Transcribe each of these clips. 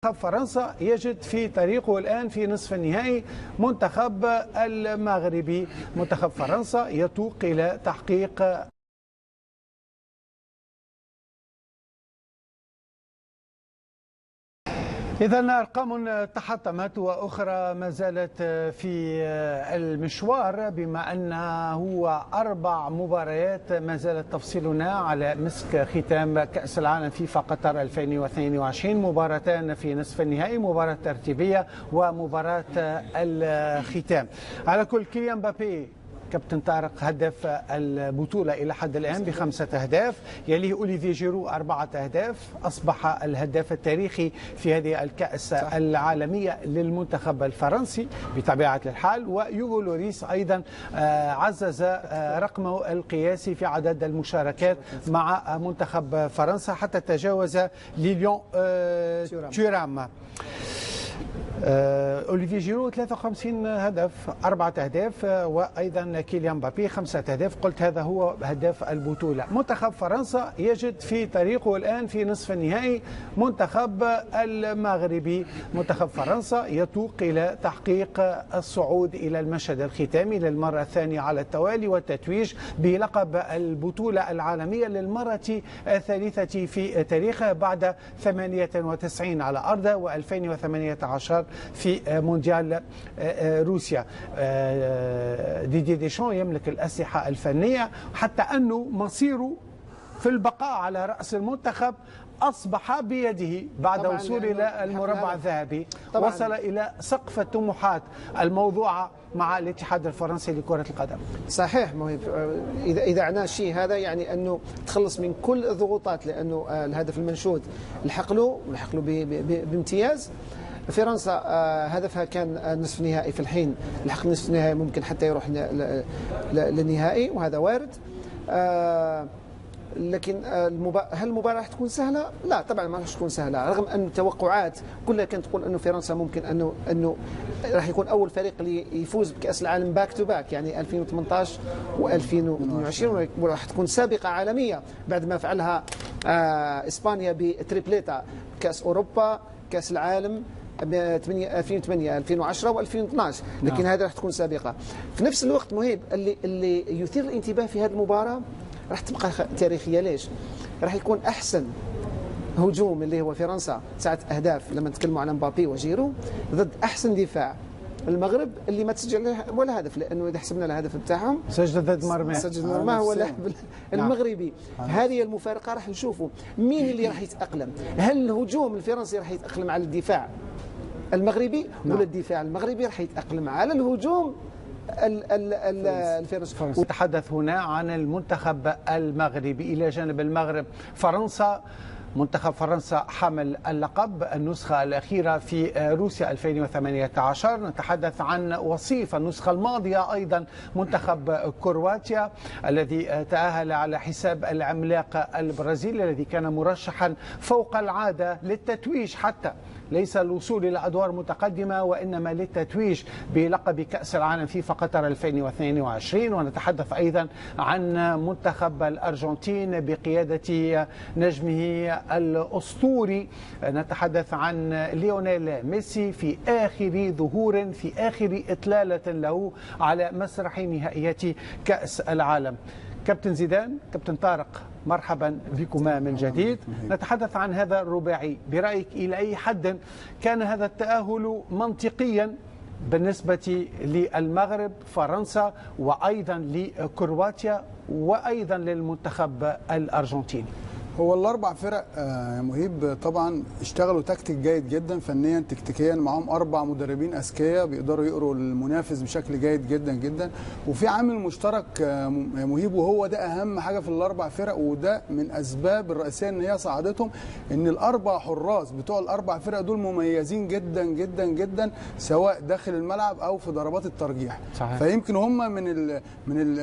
منتخب فرنسا يجد في طريقه الآن في نصف النهائي منتخب المغربي. منتخب فرنسا يتوق إلى تحقيق إذا أرقام تحطمت وأخرى ما زالت في المشوار، بما أنه 4 مباريات ما زالت تفصلنا على مسك ختام كأس العالم فيفا قطر 2022. مباراتان في نصف النهائي، مباراة ترتيبية ومباراة الختام. على كل كيليان مبابي كابتن طارق هدف البطولة إلى حد الآن ب5 أهداف، يليه أوليفيه جيرو 4 أهداف، أصبح الهداف التاريخي في هذه الكأس العالمية للمنتخب الفرنسي بطبيعة الحال. ويوغو لوريس أيضا عزز رقمه القياسي في عدد المشاركات مع منتخب فرنسا حتى تجاوز ليليون تيرام. أوليفيه جيرو 53 هدف، 4 أهداف، وأيضا كيليان مبابي 5 أهداف. قلت هذا هو هداف البطولة. منتخب فرنسا يجد في طريقه الآن في نصف النهائي منتخب المغربي. منتخب فرنسا يتوق إلى تحقيق الصعود إلى المشهد الختامي للمرة الثانية على التوالي والتتويج بلقب البطولة العالمية للمرة الثالثة في تاريخه بعد 98 على أرضه و2018 في مونديال روسيا. ديدي ديشان يملك الأسلحة الفنية حتى أنه مصيره في البقاء على رأس المنتخب أصبح بيده بعد وصول إلى المربع الذهبي. وصل إلى سقف الطموحات الموضوعة مع الاتحاد الفرنسي لكرة القدم. صحيح مهم. إذا عنا شيء هذا يعني أنه تخلص من كل الضغوطات، لأنه الهدف المنشود لحق له بامتياز. فرنسا هدفها كان نصف نهائي، في الحين لحق نصف نهائي ممكن حتى يروح للنهائي وهذا وارد. لكن هل المباراة راح تكون سهلة؟ لا طبعا ما راح تكون سهلة، رغم أن التوقعات كلها كانت تقول أنه فرنسا ممكن أنه راح يكون أول فريق اللي يفوز بكأس العالم باك تو باك، يعني 2018 و2022، وراح تكون سابقة عالمية بعد ما فعلها إسبانيا بتريبليتا، كأس أوروبا، كأس العالم 2008 2010 و2012. لكن هذا راح تكون سابقة. في نفس الوقت مهيب اللي يثير الانتباه في هذه المباراة راح تبقى تاريخية. ليش؟ راح يكون أحسن هجوم اللي هو فرنسا 9 أهداف لما نتكلموا على مبابي وجيرو، ضد أحسن دفاع المغرب اللي ما تسجل ولا هدف، لأنه إذا حسبنا الهدف بتاعهم سجل ضد مرمى، سجل مرمى هو اللاعب المغربي. هذه المفارقة راح نشوفوا مين اللي راح يتأقلم. هل الهجوم الفرنسي راح يتأقلم على الدفاع المغربي ولا الدفاع المغربي راح يتأقلم على الهجوم الفرنسي؟ نتحدث هنا عن المنتخب المغربي. إلى جانب المغرب فرنسا، منتخب فرنسا حمل اللقب النسخة الأخيرة في روسيا 2018. نتحدث عن وصيف النسخة الماضية أيضا منتخب كرواتيا الذي تأهل على حساب العملاق البرازيلي الذي كان مرشحا فوق العادة للتتويج، حتى ليس الوصول إلى أدوار متقدمة وإنما للتتويج بلقب كأس العالم فيفا قطر 2022. ونتحدث أيضا عن منتخب الأرجنتين بقيادة نجمه الأسطوري، نتحدث عن ليونيل ميسي في آخر ظهور، في آخر إطلالة له على مسرح نهائيات كأس العالم. كابتن زيدان، كابتن طارق، مرحبا بكما من جديد. نتحدث عن هذا الرباعي، برأيك إلى أي حد كان هذا التأهل منطقيا بالنسبة للمغرب، فرنسا، وأيضا لكرواتيا، وأيضا للمنتخب الأرجنتيني؟ هو ال4 فرق يا مهيب طبعا اشتغلوا تكتيك جيد جدا، فنيا تكتيكيا، معاهم 4 مدربين اذكياء بيقدروا يقروا المنافس بشكل جيد جدا جدا. وفي عامل مشترك يا مهيب، وهو ده اهم حاجه في ال4 فرق، وده من اسباب الرئيسيه ان هي صعدتهم، ان ال4 حراس بتوع ال4 فرق دول مميزين جدا جدا جدا، سواء داخل الملعب او في ضربات الترجيح. صحيح. فيمكن هم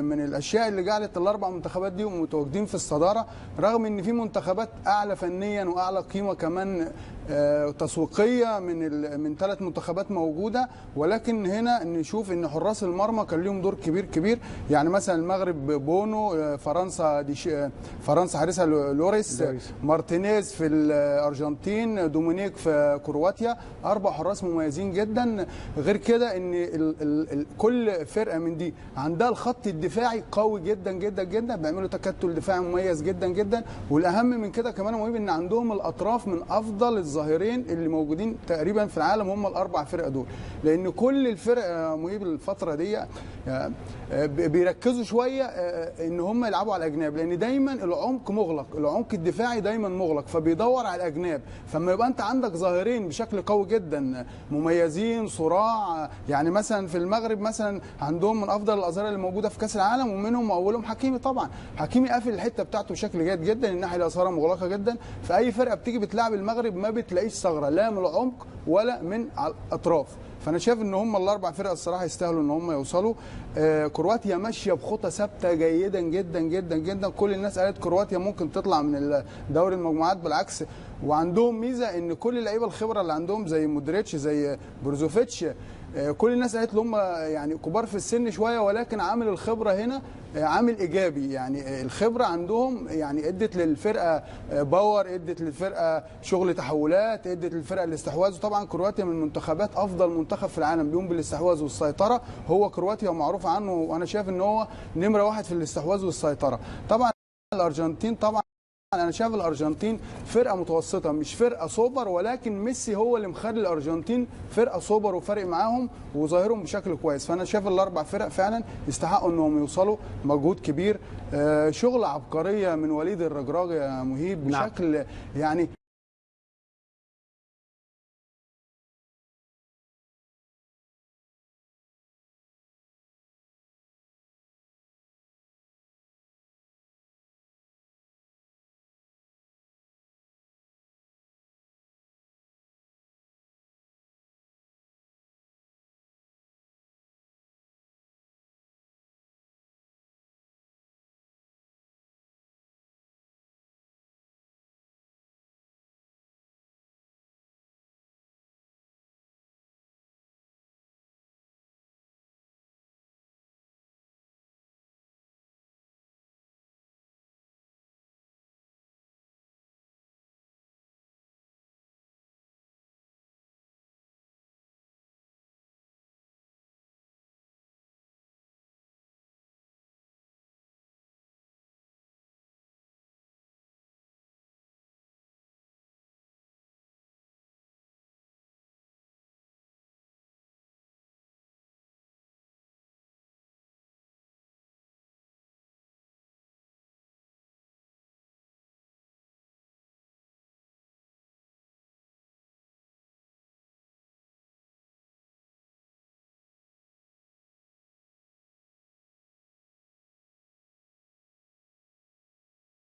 من الاشياء اللي جعلت ال4 منتخبات دي متواجدين في الصداره، رغم ان في منتخبات اعلى فنيا واعلى قيمه كمان تسويقيه من 3 منتخبات موجوده، ولكن هنا نشوف ان حراس المرمى كان لهم دور كبير. يعني مثلا المغرب بونو، فرنسا حارسها لوريس، مارتينيز في الارجنتين، دومينيك في كرواتيا، 4 حراس مميزين جدا. غير كده ان كل فرقه من دي عندها الخط الدفاعي قوي جدا جدا جدا، بيعملوا تكتل دفاعي مميز جدا جدا. والاهم من كده كمان مهم ان عندهم الاطراف من افضل الظاهرين اللي موجودين تقريبا في العالم، هم ال4 فرق دول. لان كل الفرق مهيب الفتره دي بيركزوا شويه ان هم يلعبوا على الاجناب، لان دايما العمق مغلق، العمق الدفاعي دايما مغلق، فبيدور على الاجناب. فما يبقى انت عندك ظاهرين بشكل قوي جدا مميزين صراع، يعني مثلا في المغرب مثلا عندهم من افضل الاظهره اللي موجوده في كاس العالم، ومنهم اولهم حكيمي. طبعا حكيمي قافل الحته بتاعته بشكل جيد جدا، الناحيه اليسار مغلقه جدا. فاي فرقه بتيجي بتلعب المغرب ما بتلاقيش ثغره لا من العمق ولا من على الاطراف. فانا شايف ان هم ال4 فرق الصراحه يستاهلوا ان هم يوصلوا. كرواتيا ماشيه بخطى ثابته جيدا جدا جدا جدا. كل الناس قالت كرواتيا ممكن تطلع من دوري المجموعات، بالعكس. وعندهم ميزه ان كل اللعيبه الخبره اللي عندهم زي مودريتش زي بروزوفيتش، كل الناس قالت لهم يعني كبار في السن شويه، ولكن عامل الخبره هنا عامل ايجابي. يعني الخبره عندهم يعني ادت للفرقه باور، ادت للفرقه شغل تحولات، ادت للفرقه الاستحواذ. وطبعا كرواتيا من منتخبات افضل منتخب في العالم بيقوم بالاستحواذ والسيطره، هو كرواتيا معروف عنه، وانا شايف ان هو نمره 1 في الاستحواذ والسيطره. طبعا الارجنتين، طبعا انا شايف الارجنتين فرقه متوسطه، مش فرقه سوبر، ولكن ميسي هو اللي مخلي الارجنتين فرقه سوبر وفارق معاهم وظاهرهم بشكل كويس. فانا شايف ال4 فرق فعلا يستحقوا انهم يوصلوا، مجهود كبير، شغل عبقريه من وليد الرجراجي يا مهيب بشكل يعني